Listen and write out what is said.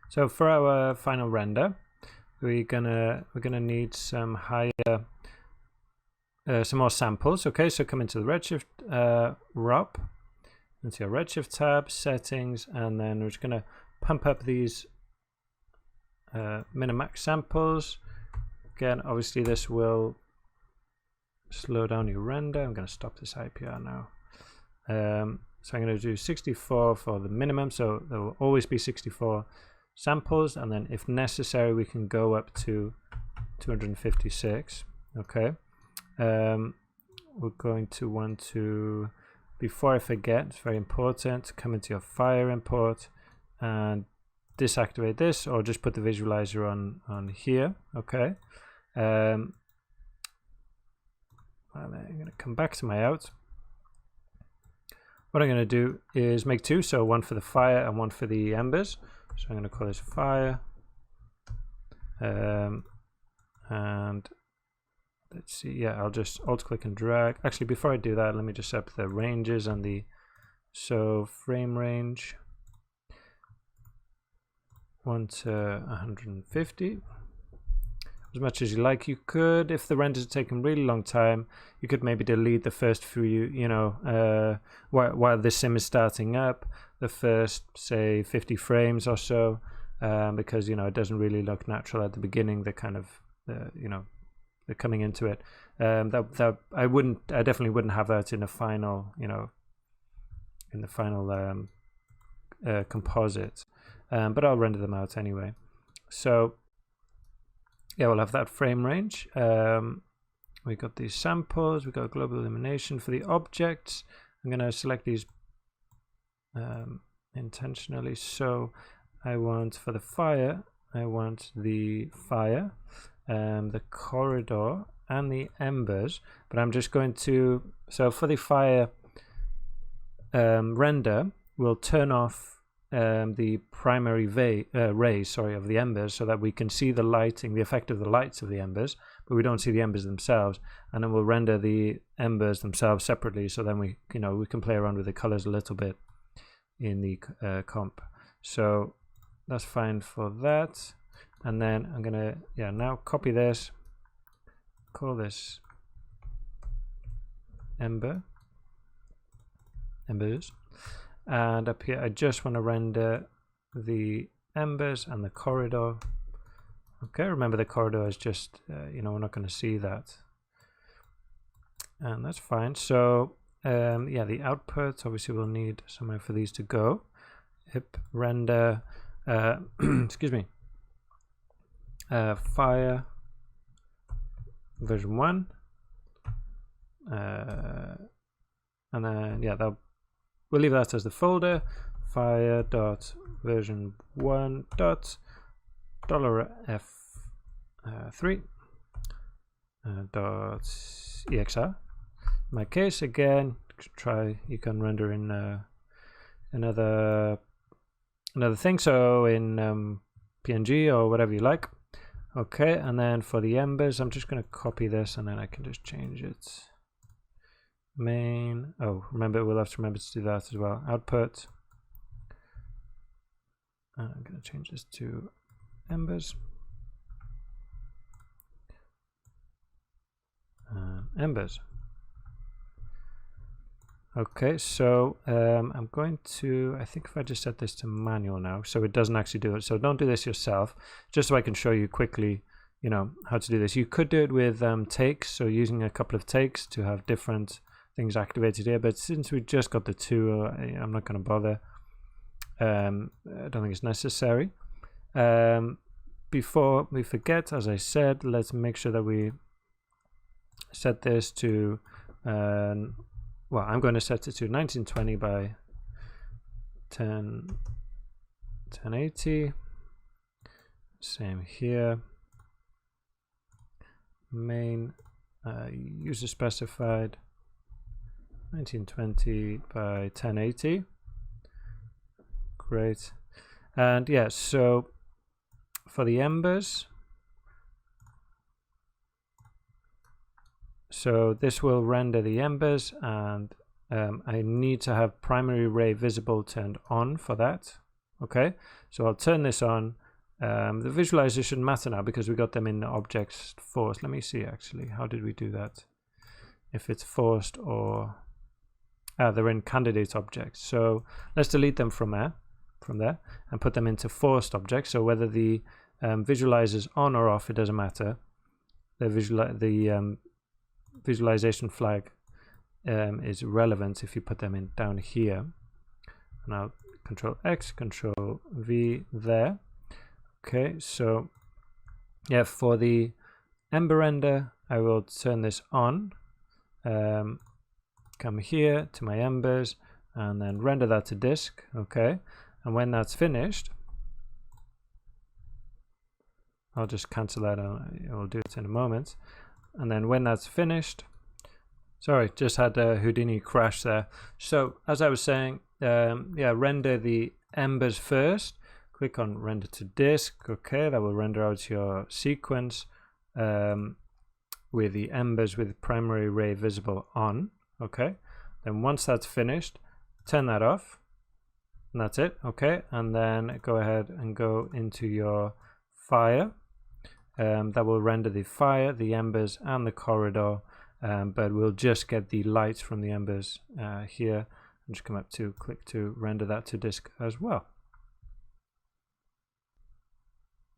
So for our final render, we're gonna need some higher, some more samples. Okay, so come into the Redshift ROP, into your Redshift tab, settings, and then we're just gonna pump up these min-max samples. Again, obviously this will slow down your render. I'm going to stop this IPR now. So I'm going to do 64 for the minimum, so there will always be 64 samples, and then if necessary we can go up to 256. Okay, we're going to want to, before I forget, it's very important, come into your Fire import and deactivate this, or just put the visualizer on here. Okay, and I'm going to come back to my out. What I'm going to do is make two, so one for the fire and one for the embers. So I'm going to call this fire, and let's see, yeah, I'll just alt click and drag. Actually, before I do that, let me just set up the ranges and the, so frame range 1 to 150, as much as you like. You could, if the renders are taking really long time, you could maybe delete the first few, while the sim is starting up, the first say 50 frames or so, because it doesn't really look natural at the beginning. The kind of they're coming into it. I definitely wouldn't have that in the final, composite. But I'll render them out anyway. So yeah, we'll have that frame range. We got these samples, we got global illumination for the objects. I'm going to select these intentionally. So I want, for the fire, I want the fire, the corridor, and the embers. But I'm just going to, so for the fire render, we'll turn off the primary rays of the embers, so that we can see the lighting, the effect of the lights of the embers, but we don't see the embers themselves. And then we'll render the embers themselves separately, so then we can play around with the colors a little bit in the comp. So that's fine for that. And then I'm gonna now copy this, call this embers. And up here, I just want to render the embers and the corridor. Okay, remember the corridor is just, we're not going to see that. And that's fine. So, yeah, the output, obviously we'll need somewhere for these to go. Hip render, excuse me, fire version 1. And then, yeah, we'll leave that as the folder, fire.version1.$f3 .exr. In my case, again, you can render in another thing, so in PNG or whatever you like. Okay, and then for the embers, I'm just going to copy this, and then I can just change it. Main, remember, we'll have to remember to do that as well. Output, I'm going to change this to embers, embers. Okay, so I'm going to, I think if I just set this to manual now, so it doesn't actually do it. So don't do this yourself, just so I can show you quickly how to do this. You could do it with takes, so using a couple of takes to have different things activated here, but since we just got the two, I'm not going to bother. I don't think it's necessary. Before we forget, as I said, let's make sure that we set this to well, I'm going to set it to 1920 by 1080. Same here. Main user specified 1920 by 1080. Great. And yeah, so for the embers, so this will render the embers, and I need to have primary ray visible turned on for that. Okay, so I'll turn this on. The visualizers shouldn't matter now because we got them in the objects forced. Let me see actually, how did we do that? If it's forced or they're in candidates objects. So let's delete them from there and put them into forced objects. So whether the visualizer's on or off, it doesn't matter. The visualization flag is relevant if you put them in down here. Now Control X, Control V there. Okay, so yeah, for the Ember render, I will turn this on. Come here to my embers and then render that to disk. Okay, and when that's finished, I'll just cancel that. I'll do it in a moment. And then when that's finished, sorry, just had a Houdini crash there. So as I was saying, yeah, render the embers first. Click on render to disk. Okay, that will render out your sequence with the embers with primary ray visible on. Okay, then once that's finished, turn that off, and that's it. Okay, and then go ahead and go into your fire. That will render the fire, the embers, and the corridor, but we'll just get the lights from the embers here. And just come up to click to render that to disk as well.